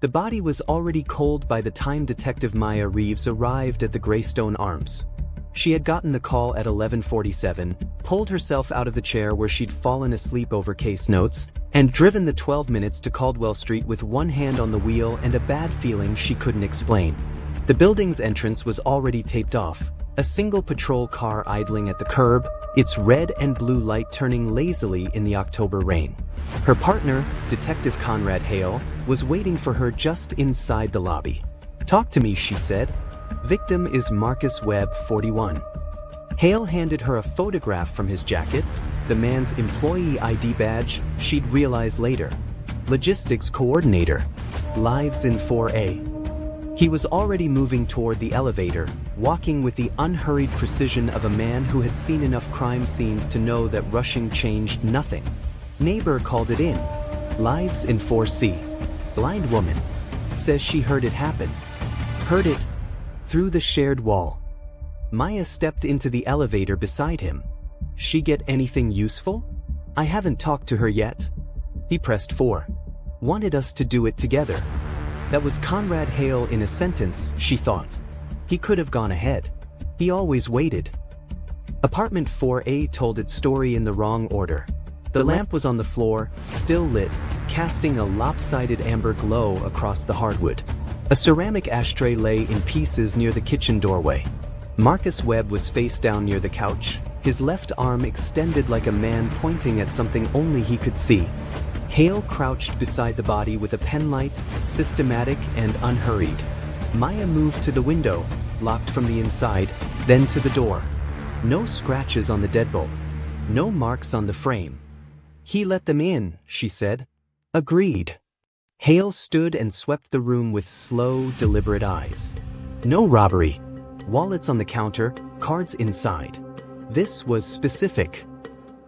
The body was already cold by the time Detective Maya Reeves arrived at the Greystone Arms. She had gotten the call at 11:47, pulled herself out of the chair where she'd fallen asleep over case notes, and driven the 12 minutes to Caldwell Street with one hand on the wheel and a bad feeling she couldn't explain. The building's entrance was already taped off, a single patrol car idling at the curb, its red and blue light turning lazily in the October rain. Her partner, Detective Conrad Hale, was waiting for her just inside the lobby. "Talk to me," she said. "Victim is Marcus Webb, 41. Hale handed her a photograph from his jacket, the man's employee ID badge, she'd realize later. Logistics coordinator. Lives in 4A. He was already moving toward the elevator, walking with the unhurried precision of a man who had seen enough crime scenes to know that rushing changed nothing. Neighbor called it in. Lives in 4C. Blind woman. Says she heard it happen. Heard it through the shared wall. Maya stepped into the elevator beside him. She get anything useful? I haven't talked to her yet. He pressed 4. Wanted us to do it together. That was Conrad Hale in a sentence, she thought. He could have gone ahead. He always waited. Apartment 4A told its story in the wrong order. The lamp was on the floor, still lit, casting a lopsided amber glow across the hardwood. A ceramic ashtray lay in pieces near the kitchen doorway. Marcus Webb was face down near the couch, his left arm extended like a man pointing at something only he could see. Hale crouched beside the body with a penlight, systematic and unhurried. Maya moved to the window, locked from the inside, then to the door. No scratches on the deadbolt. No marks on the frame. He let them in, she said. Agreed. Hale stood and swept the room with slow, deliberate eyes. No robbery. Wallets on the counter, cards inside. This was specific.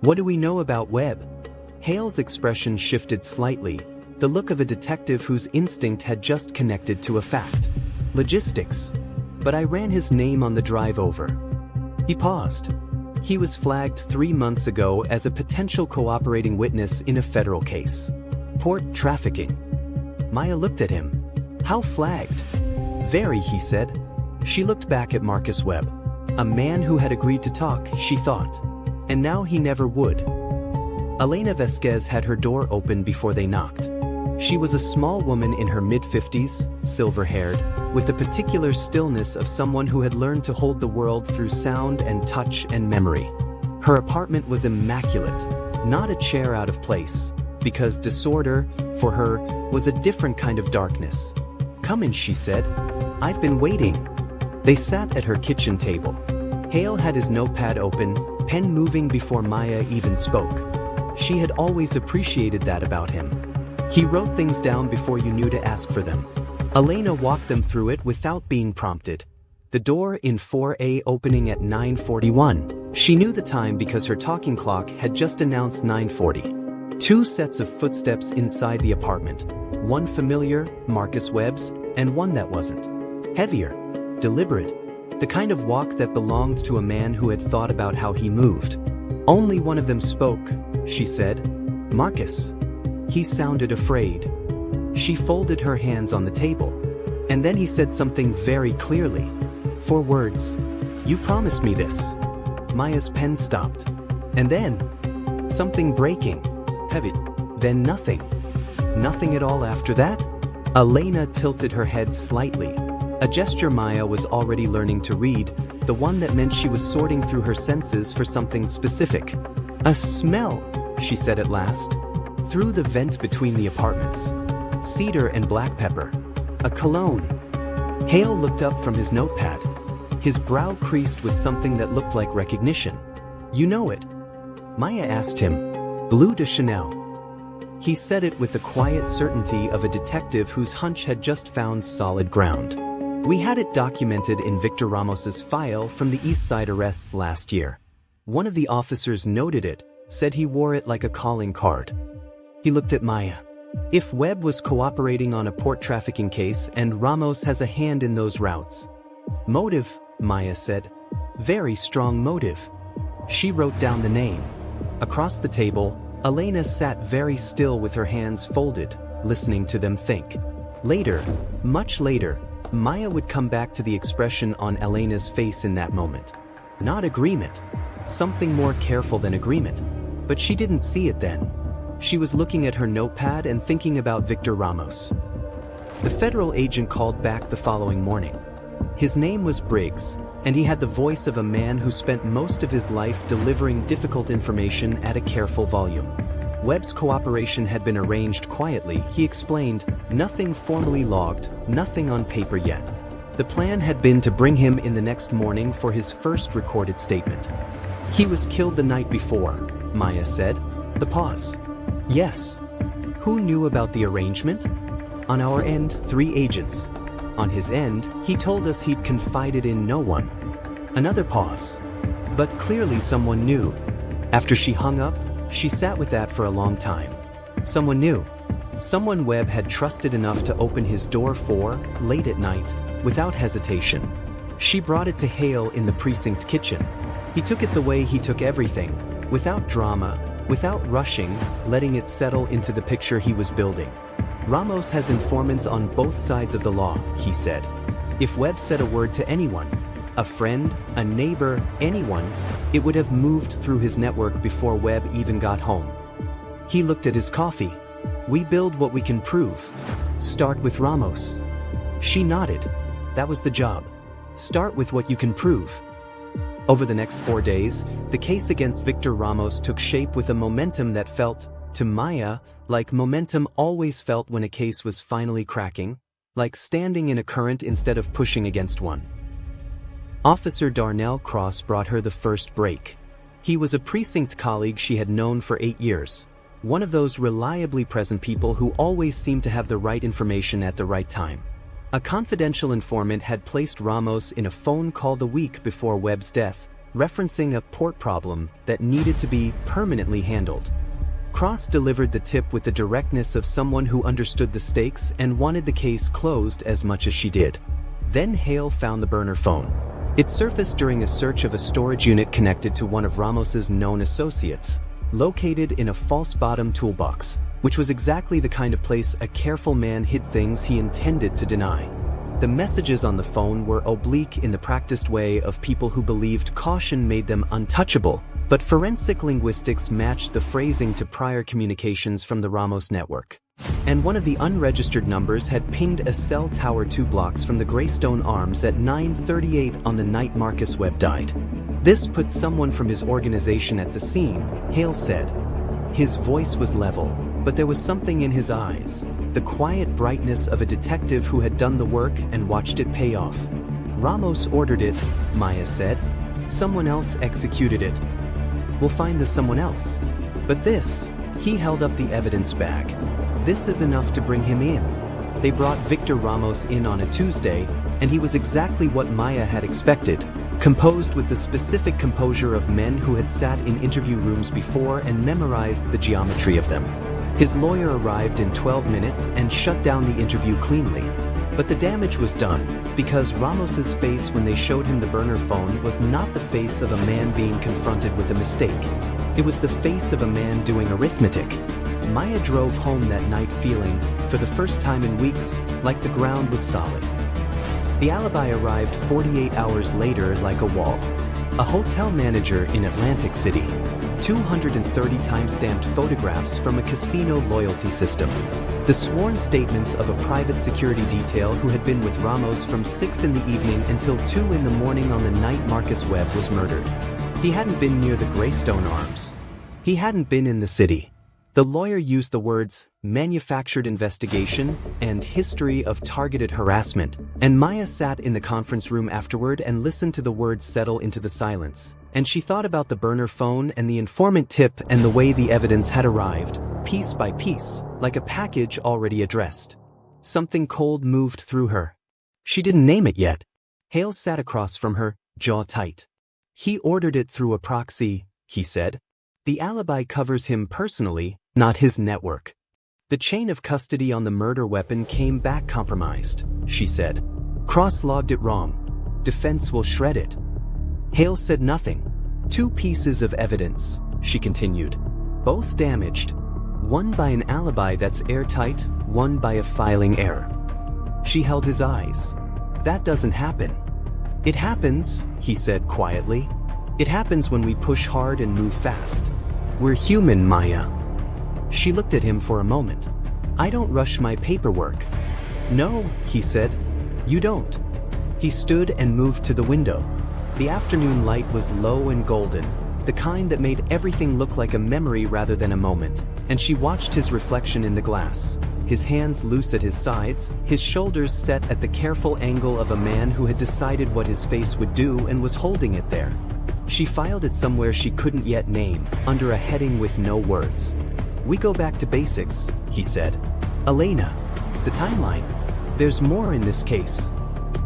What do we know about Webb? Hale's expression shifted slightly, the look of a detective whose instinct had just connected to a fact. Logistics. But I ran his name on the drive over. He paused. He was flagged 3 months ago as a potential cooperating witness in a federal case. Port trafficking. Maya looked at him. How flagged? Very, he said. She looked back at Marcus Webb. A man who had agreed to talk, she thought. And now he never would. Elena Vasquez had her door open before they knocked. She was a small woman in her mid-50s, silver-haired, with the particular stillness of someone who had learned to hold the world through sound and touch and memory. Her apartment was immaculate, not a chair out of place, because disorder, for her, was a different kind of darkness. Come in, she said. I've been waiting. They sat at her kitchen table. Hale had his notepad open, pen moving before Maya even spoke. She had always appreciated that about him. He wrote things down before you knew to ask for them. Elena walked them through it without being prompted. The door in 4A opening at 9:41. She knew the time because her talking clock had just announced 9:40. 2 sets of footsteps inside the apartment. One familiar, Marcus Webb's, and one that wasn't. Heavier, deliberate, the kind of walk that belonged to a man who had thought about how he moved. Only one of them spoke, she said. Marcus. He sounded afraid. She folded her hands on the table. And then he said something very clearly. 4 words. You promised me this. Maya's pen stopped. And then, something breaking. Heavy. Then nothing. Nothing at all after that? Elena tilted her head slightly. A gesture Maya was already learning to read, the one that meant she was sorting through her senses for something specific. A smell, she said at last. Through the vent between the apartments. Cedar and black pepper. A cologne. Hale looked up from his notepad. His brow creased with something that looked like recognition. You know it. Maya asked him. Bleu de Chanel. He said it with the quiet certainty of a detective whose hunch had just found solid ground. We had it documented in Victor Ramos's file from the East Side arrests last year. One of the officers noted it, said he wore it like a calling card. He looked at Maya. If Webb was cooperating on a port trafficking case and Ramos has a hand in those routes. Motive, Maya said. Very strong motive. She wrote down the name. Across the table, Elena sat very still with her hands folded, listening to them think. Later, much later, Maya would come back to the expression on Elena's face in that moment. Not agreement. Something more careful than agreement. But she didn't see it then. She was looking at her notepad and thinking about Victor Ramos. The federal agent called back the following morning. His name was Briggs, and he had the voice of a man who spent most of his life delivering difficult information at a careful volume. Webb's cooperation had been arranged quietly, he explained, nothing formally logged, nothing on paper yet. The plan had been to bring him in the next morning for his first recorded statement. He was killed the night before, Maya said. The pause. Yes. Who knew about the arrangement? On our end, 3 agents. On his end, he told us he'd confided in no one. Another pause. But clearly someone knew. After she hung up, she sat with that for a long time. Someone knew. Someone Webb had trusted enough to open his door for, late at night, without hesitation. She brought it to Hale in the precinct kitchen. He took it the way he took everything, without drama, without rushing, letting it settle into the picture he was building. Ramos has informants on both sides of the law, he said. If Webb said a word to anyone, a friend, a neighbor, anyone, it would have moved through his network before Webb even got home. He looked at his coffee. We build what we can prove. Start with Ramos. She nodded. That was the job. Start with what you can prove. Over the next 4 days, the case against Victor Ramos took shape with a momentum that felt, to Maya, like momentum always felt when a case was finally cracking, like standing in a current instead of pushing against one. Officer Darnell Cross brought her the first break. He was a precinct colleague she had known for 8 years, one of those reliably present people who always seemed to have the right information at the right time. A confidential informant had placed Ramos in a phone call the week before Webb's death, referencing a port problem that needed to be permanently handled. Cross delivered the tip with the directness of someone who understood the stakes and wanted the case closed as much as she did. Then Hale found the burner phone. It surfaced during a search of a storage unit connected to one of Ramos's known associates, located in a false bottom toolbox, which was exactly the kind of place a careful man hid things he intended to deny. The messages on the phone were oblique in the practiced way of people who believed caution made them untouchable, but forensic linguistics matched the phrasing to prior communications from the Ramos network. And one of the unregistered numbers had pinged a cell tower 2 blocks from the Greystone Arms at 9:38 on the night Marcus Webb died. This put someone from his organization at the scene, Hale said. His voice was level, but there was something in his eyes, the quiet brightness of a detective who had done the work and watched it pay off. Ramos ordered it, Maya said. Someone else executed it. We'll find the someone else. But this, he held up the evidence bag. This is enough to bring him in. They brought Victor Ramos in on a Tuesday, and he was exactly what Maya had expected, composed with the specific composure of men who had sat in interview rooms before and memorized the geometry of them. His lawyer arrived in 12 minutes and shut down the interview cleanly. But the damage was done, because Ramos's face when they showed him the burner phone was not the face of a man being confronted with a mistake. It was the face of a man doing arithmetic. Maya drove home that night feeling, for the first time in weeks, like the ground was solid. The alibi arrived 48 hours later like a wall. A hotel manager in Atlantic City. 230 time-stamped photographs from a casino loyalty system. The sworn statements of a private security detail who had been with Ramos from 6 in the evening until 2 in the morning on the night Marcus Webb was murdered. He hadn't been near the Greystone Arms. He hadn't been in the city. The lawyer used the words, manufactured investigation, and history of targeted harassment, and Maya sat in the conference room afterward and listened to the words settle into the silence, and she thought about the burner phone and the informant tip and the way the evidence had arrived, piece by piece, like a package already addressed. Something cold moved through her. She didn't name it yet. Hale sat across from her, jaw tight. He ordered it through a proxy, he said. The alibi covers him personally, not his network. The chain of custody on the murder weapon came back compromised, she said. Cross logged it wrong. Defense will shred it. Hale said nothing. 2 pieces of evidence, she continued. Both damaged. One by an alibi that's airtight, one by a filing error. She held his eyes. That doesn't happen. It happens, he said quietly. It happens when we push hard and move fast. We're human, Maya. She looked at him for a moment. I don't rush my paperwork. No, he said. You don't. He stood and moved to the window. The afternoon light was low and golden, the kind that made everything look like a memory rather than a moment, and she watched his reflection in the glass, his hands loose at his sides, his shoulders set at the careful angle of a man who had decided what his face would do and was holding it there. She filed it somewhere she couldn't yet name, under a heading with no words. We go back to basics, he said. Elena. The timeline. There's more in this case.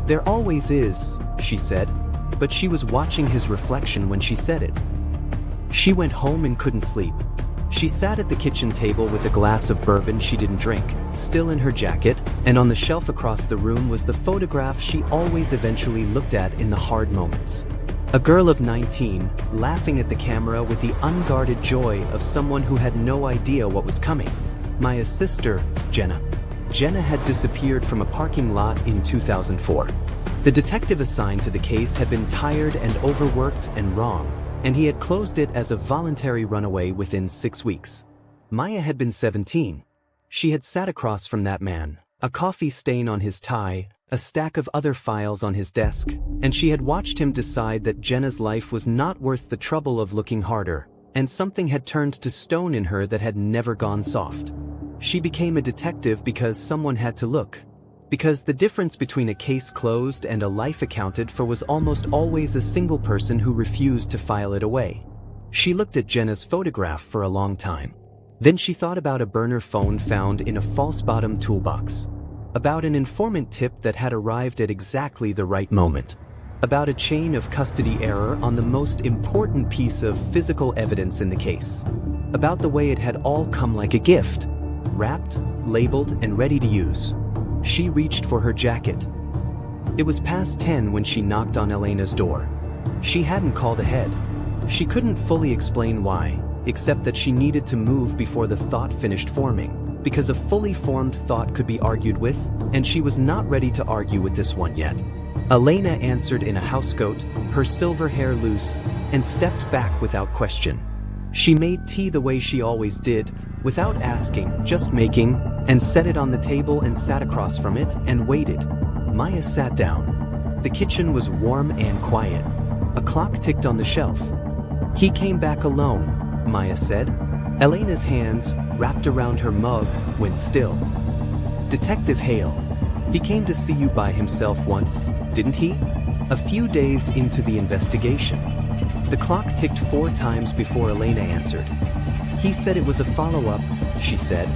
There always is, she said, but she was watching his reflection when she said it. She went home and couldn't sleep. She sat at the kitchen table with a glass of bourbon she didn't drink, still in her jacket, and on the shelf across the room was the photograph she always eventually looked at in the hard moments. A girl of 19, laughing at the camera with the unguarded joy of someone who had no idea what was coming. Maya's sister, Jenna. Jenna had disappeared from a parking lot in 2004. The detective assigned to the case had been tired and overworked and wrong, and he had closed it as a voluntary runaway within 6 weeks. Maya had been 17. She had sat across from that man, a coffee stain on his tie, a stack of other files on his desk, and she had watched him decide that Jenna's life was not worth the trouble of looking harder, and something had turned to stone in her that had never gone soft. She became a detective because someone had to look. Because the difference between a case closed and a life accounted for was almost always a single person who refused to file it away. She looked at Jenna's photograph for a long time. Then she thought about a burner phone found in a false bottom toolbox. About an informant tip that had arrived at exactly the right moment. About a chain of custody error on the most important piece of physical evidence in the case. About the way it had all come like a gift. Wrapped, labeled, and ready to use. She reached for her jacket. It was past 10 when she knocked on Elena's door. She hadn't called ahead. She couldn't fully explain why, except that she needed to move before the thought finished forming, because a fully formed thought could be argued with, and she was not ready to argue with this one yet. Elena answered in a housecoat, her silver hair loose, and stepped back without question. She made tea the way she always did, without asking, just making, and set it on the table and sat across from it and waited. Maya sat down. The kitchen was warm and quiet. A clock ticked on the shelf. He came back alone, Maya said. Elena's hands, wrapped around her mug, went still. Detective Hale. He came to see you by himself once, didn't he? A few days into the investigation. The clock ticked 4 times before Elena answered. He said it was a follow-up, she said.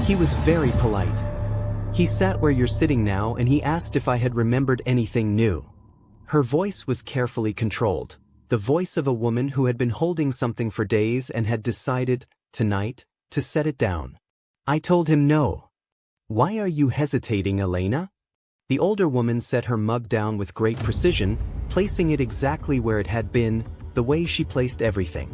He was very polite. He sat where you're sitting now and he asked if I had remembered anything new. Her voice was carefully controlled, the voice of a woman who had been holding something for days and had decided, tonight, to set it down. I told him no. Why are you hesitating, Elena? The older woman set her mug down with great precision, placing it exactly where it had been, the way she placed everything.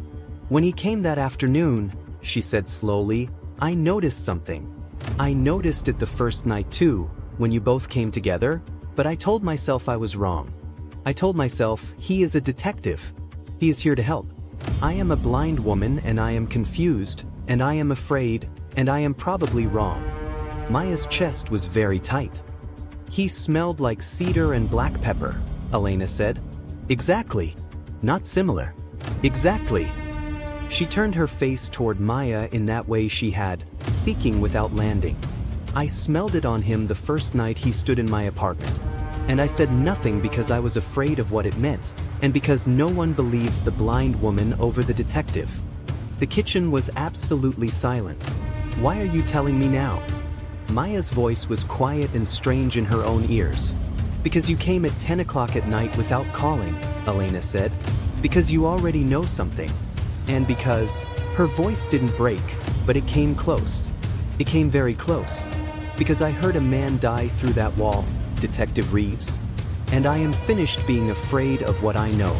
When he came that afternoon, she said slowly, I noticed something. I noticed it the first night too, when you both came together, but I told myself I was wrong. I told myself, he is a detective. He is here to help. I am a blind woman and I am confused, and I am afraid, and I am probably wrong. Maya's chest was very tight. He smelled like cedar and black pepper, Elena said. Exactly. Not similar. Exactly. She turned her face toward Maya in that way she had, seeking without landing. I smelled it on him the first night he stood in my apartment. And I said nothing because I was afraid of what it meant, and because no one believes the blind woman over the detective. The kitchen was absolutely silent. Why are you telling me now? Maya's voice was quiet and strange in her own ears. Because you came at 10 o'clock at night without calling, Elena said. Because you already know something. And because, her voice didn't break, but it came close. It came very close. Because I heard a man die through that wall, Detective Reeves. And I am finished being afraid of what I know.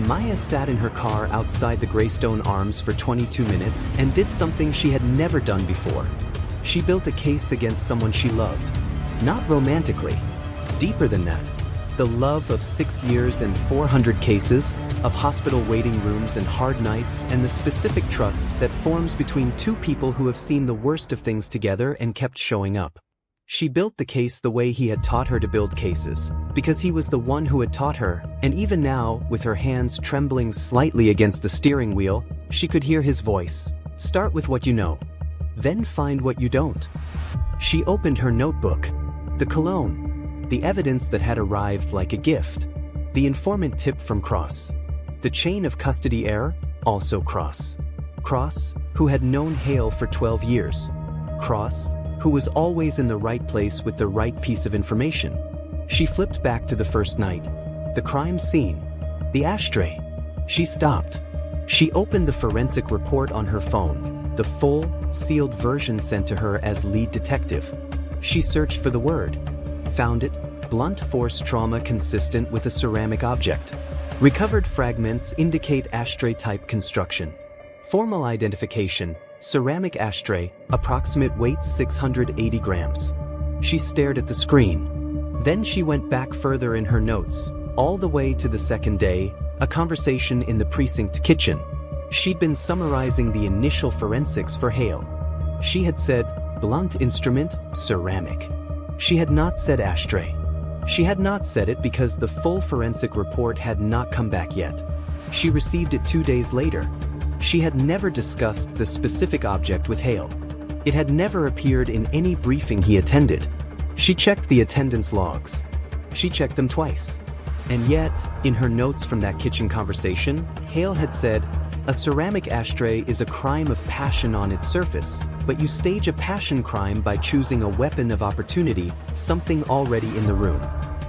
Maya sat in her car outside the Greystone Arms for 22 minutes and did something she had never done before. She built a case against someone she loved. Not romantically. Deeper than that. The love of 6 years and 400 cases, of hospital waiting rooms and hard nights, and the specific trust that forms between two people who have seen the worst of things together and kept showing up. She built the case the way he had taught her to build cases, because he was the one who had taught her, and even now, with her hands trembling slightly against the steering wheel, she could hear his voice. Start with what you know. Then find what you don't. She opened her notebook. The cologne. The evidence that had arrived like a gift. The informant tip from Cross. The chain of custody heir, also Cross. Cross, who had known Hale for 12 years. Cross, who was always in the right place with the right piece of information. She flipped back to the first night. The crime scene. The ashtray. She stopped. She opened the forensic report on her phone, the full, sealed version sent to her as lead detective. She searched for the word. Found it. Blunt force trauma consistent with a ceramic object. Recovered fragments indicate ashtray-type construction. Formal identification. Ceramic ashtray, approximate weight 680 grams. She stared at the screen. Then she went back further in her notes, all the way to the second day, a conversation in the precinct kitchen. She'd been summarizing the initial forensics for Hale. She had said, blunt instrument, ceramic. She had not said ashtray. She had not said it because the full forensic report had not come back yet. She received it 2 days later. She had never discussed the specific object with Hale. It had never appeared in any briefing he attended. She checked the attendance logs. She checked them twice. And yet, in her notes from that kitchen conversation, Hale had said, a ceramic ashtray is a crime of passion on its surface, but you stage a passion crime by choosing a weapon of opportunity, something already in the room.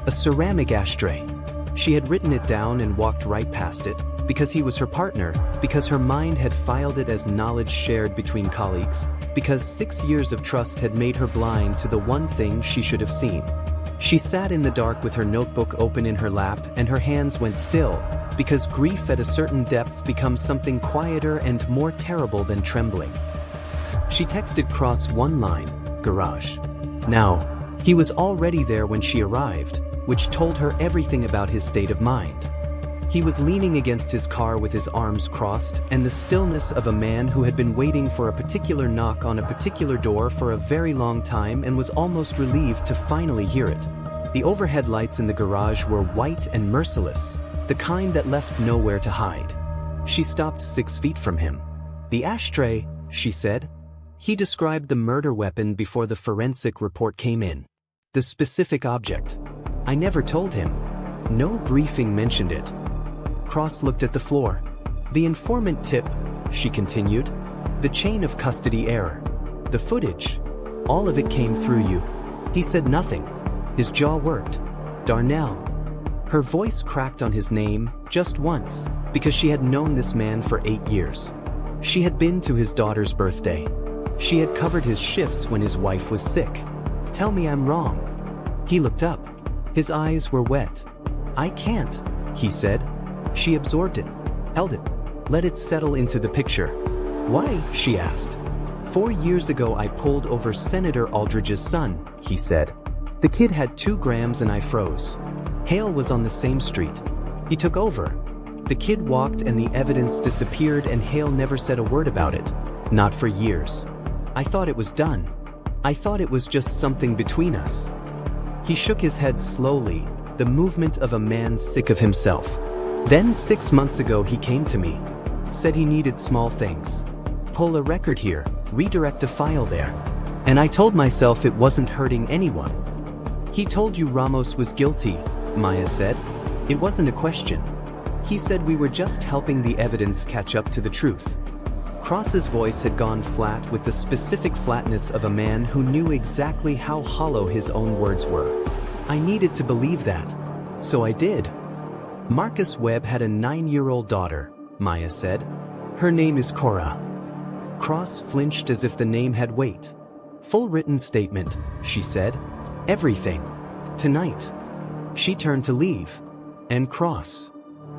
A ceramic ashtray. She had written it down and walked right past it, because he was her partner, because her mind had filed it as knowledge shared between colleagues, because 6 years of trust had made her blind to the one thing she should have seen. She sat in the dark with her notebook open in her lap and her hands went still, because grief at a certain depth becomes something quieter and more terrible than trembling. She texted Cross one line, garage. Now, he was already there when she arrived, which told her everything about his state of mind. He was leaning against his car with his arms crossed and the stillness of a man who had been waiting for a particular knock on a particular door for a very long time and was almost relieved to finally hear it. The overhead lights in the garage were white and merciless, the kind that left nowhere to hide. She stopped 6 feet from him. The ashtray, she said. He described the murder weapon before the forensic report came in. The specific object. I never told him. No briefing mentioned it. Cross looked at the floor. The informant tip, she continued. The chain of custody error. The footage. All of it came through you. He said nothing. His jaw worked. Darnell. Her voice cracked on his name, just once, because she had known this man for 8 years. She had been to his daughter's birthday. She had covered his shifts when his wife was sick. Tell me I'm wrong. He looked up. His eyes were wet. I can't, he said. She absorbed it, held it, let it settle into the picture. Why? She asked. 4 years ago I pulled over Senator Aldridge's son, he said. The kid had 2 grams and I froze. Hale was on the same street. He took over. The kid walked and the evidence disappeared and Hale never said a word about it. Not for years. I thought it was done. I thought it was just something between us. He shook his head slowly, the movement of a man sick of himself. Then 6 months ago he came to me. Said he needed small things. Pull a record here, redirect a file there. And I told myself it wasn't hurting anyone. He told you Ramos was guilty, Maya said. It wasn't a question. He said we were just helping the evidence catch up to the truth. Cross's voice had gone flat with the specific flatness of a man who knew exactly how hollow his own words were. I needed to believe that. So I did. Marcus Webb had a 9-year-old daughter, Maya said. Her name is Cora. Cross flinched as if the name had weight. Full written statement, she said. Everything. Tonight. She turned to leave. And Cross.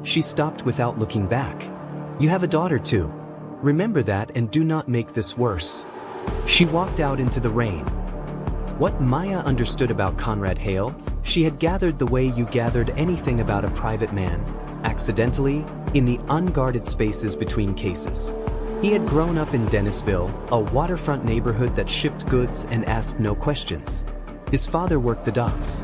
She stopped without looking back. You have a daughter too. Remember that and do not make this worse. She walked out into the rain. What Maya understood about Conrad Hale, she had gathered the way you gathered anything about a private man, accidentally, in the unguarded spaces between cases. He had grown up in Dennisville, a waterfront neighborhood that shipped goods and asked no questions. His father worked the docks.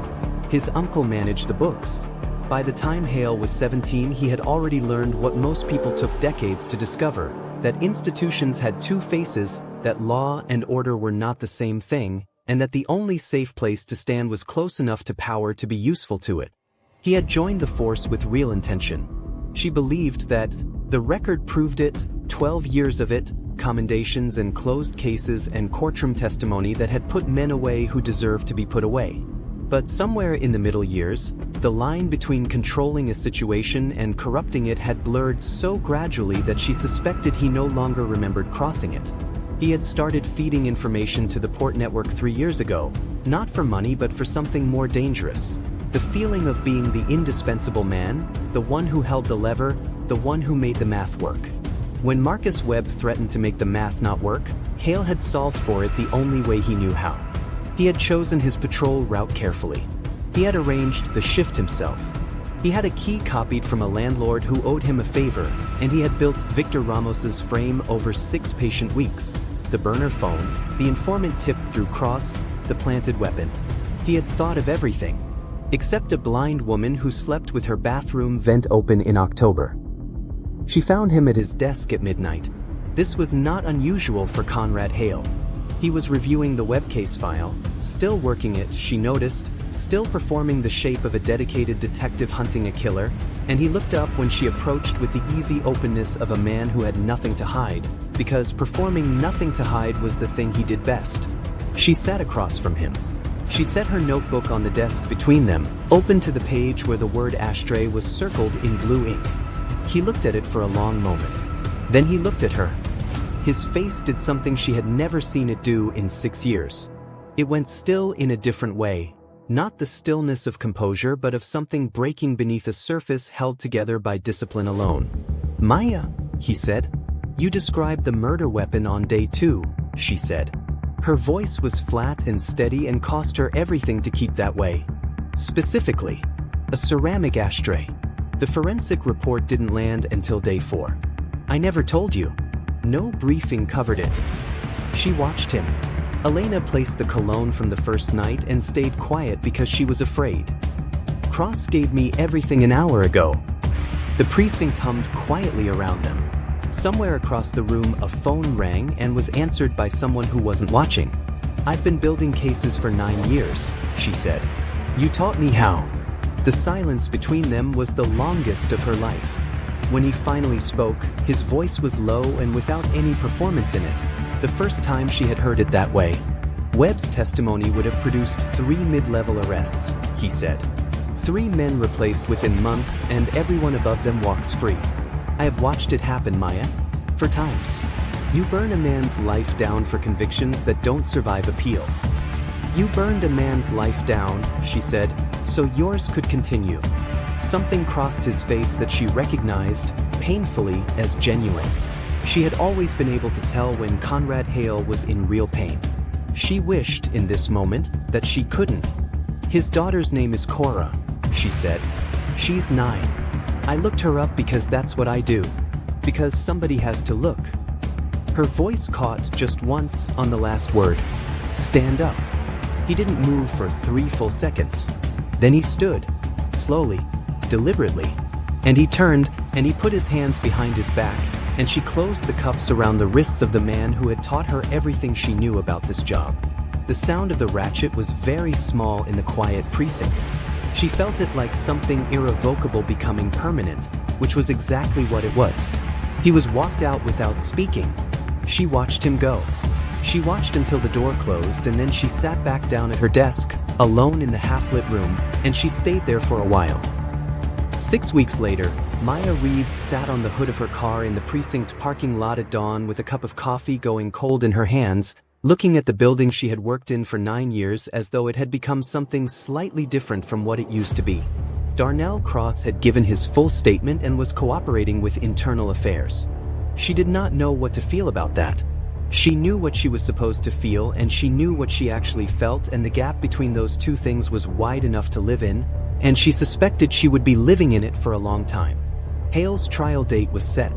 His uncle managed the books. By the time Hale was 17, he had already learned what most people took decades to discover, that institutions had two faces, that law and order were not the same thing, and that the only safe place to stand was close enough to power to be useful to it. He had joined the force with real intention. She believed that the record proved it, 12 years of it, commendations and closed cases and courtroom testimony that had put men away who deserved to be put away. But somewhere in the middle years, the line between controlling a situation and corrupting it had blurred so gradually that she suspected he no longer remembered crossing it. He had started feeding information to the Port Network 3 years ago, not for money but for something more dangerous. The feeling of being the indispensable man, the one who held the lever, the one who made the math work. When Marcus Webb threatened to make the math not work, Hale had solved for it the only way he knew how. He had chosen his patrol route carefully. He had arranged the shift himself. He had a key copied from a landlord who owed him a favor, and he had built Victor Ramos's frame over 6 patient weeks. The burner phone, the informant tip through Cross, the planted weapon. He had thought of everything, except a blind woman who slept with her bathroom vent open in October. She found him at his desk at midnight. This was not unusual for Conrad Hale. He was reviewing the web case file, still working it, she noticed, still performing the shape of a dedicated detective hunting a killer, and he looked up when she approached with the easy openness of a man who had nothing to hide, because performing nothing to hide was the thing he did best. She sat across from him. She set her notebook on the desk between them, open to the page where the word ashtray was circled in blue ink. He looked at it for a long moment. Then he looked at her. His face did something she had never seen it do in 6 years. It went still in a different way, not the stillness of composure but of something breaking beneath a surface held together by discipline alone. "Maya," he said. "You described the murder weapon on day 2, she said. Her voice was flat and steady and cost her everything to keep that way. Specifically, a ceramic ashtray. The forensic report didn't land until day 4. I never told you. No briefing covered it." She watched him. Elena placed the cologne from the first night and stayed quiet because she was afraid. "Cross gave me everything an hour ago." The precinct hummed quietly around them. Somewhere across the room a phone rang and was answered by someone who wasn't watching. "I've been building cases for 9 years, she said. "You taught me how." The silence between them was the longest of her life. When he finally spoke, his voice was low and without any performance in it, the first time she had heard it that way. "Webb's testimony would have produced 3 mid-level arrests," he said. 3 men replaced within months and everyone above them walks free. "I have watched it happen, Maya. For times. You burn a man's life down for convictions that don't survive appeal. You burned a man's life down," she said, "so yours could continue." Something crossed his face that she recognized, painfully, as genuine. She had always been able to tell when Conrad Hale was in real pain. She wished, in this moment, that she couldn't. "His daughter's name is Cora," she said. "She's 9. I looked her up because that's what I do. Because somebody has to look." Her voice caught just once on the last word. "Stand up." He didn't move for 3 full seconds. Then he stood, slowly, deliberately, and he turned and he put his hands behind his back, and she closed the cuffs around the wrists of the man who had taught her everything she knew about this job. The sound of the ratchet was very small in the quiet precinct. She felt it like something irrevocable becoming permanent, which was exactly what it was. He was walked out without speaking. She watched him go. She watched until the door closed, and then she sat back down at her desk, alone in the half-lit room, and she stayed there for a while. 6 weeks later, Maya Reeves sat on the hood of her car in the precinct parking lot at dawn with a cup of coffee going cold in her hands, looking at the building she had worked in for 9 years as though it had become something slightly different from what it used to be. Darnell Cross had given his full statement and was cooperating with internal affairs. She did not know what to feel about that. She knew what she was supposed to feel and she knew what she actually felt, and the gap between those two things was wide enough to live in, and she suspected she would be living in it for a long time. Hale's trial date was set.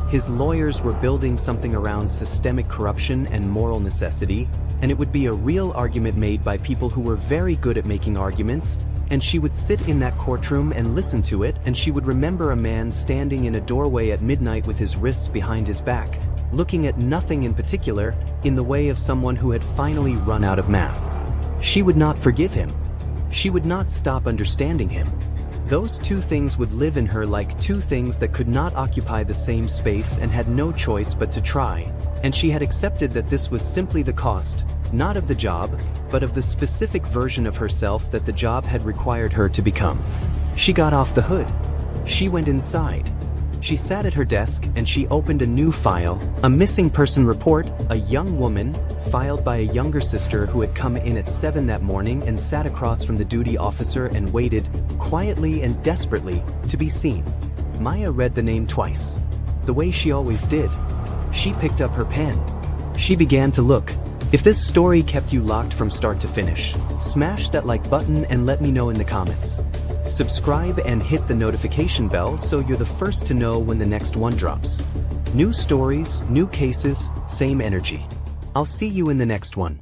His lawyers were building something around systemic corruption and moral necessity, and it would be a real argument made by people who were very good at making arguments, and she would sit in that courtroom and listen to it, and she would remember a man standing in a doorway at midnight with his wrists behind his back, looking at nothing in particular, in the way of someone who had finally run out of math. She would not forgive him. She would not stop understanding him. Those two things would live in her like two things that could not occupy the same space and had no choice but to try, and she had accepted that this was simply the cost, not of the job, but of the specific version of herself that the job had required her to become. She got off the hood. She went inside. She sat at her desk and she opened a new file, a missing person report, a young woman, filed by a younger sister who had come in at 7 that morning and sat across from the duty officer and waited, quietly and desperately, to be seen. Maya read the name twice. The way she always did. She picked up her pen. She began to look. If this story kept you locked from start to finish, smash that like button and let me know in the comments. Subscribe and hit the notification bell so you're the first to know when the next one drops. New stories, new cases, same energy. I'll see you in the next one.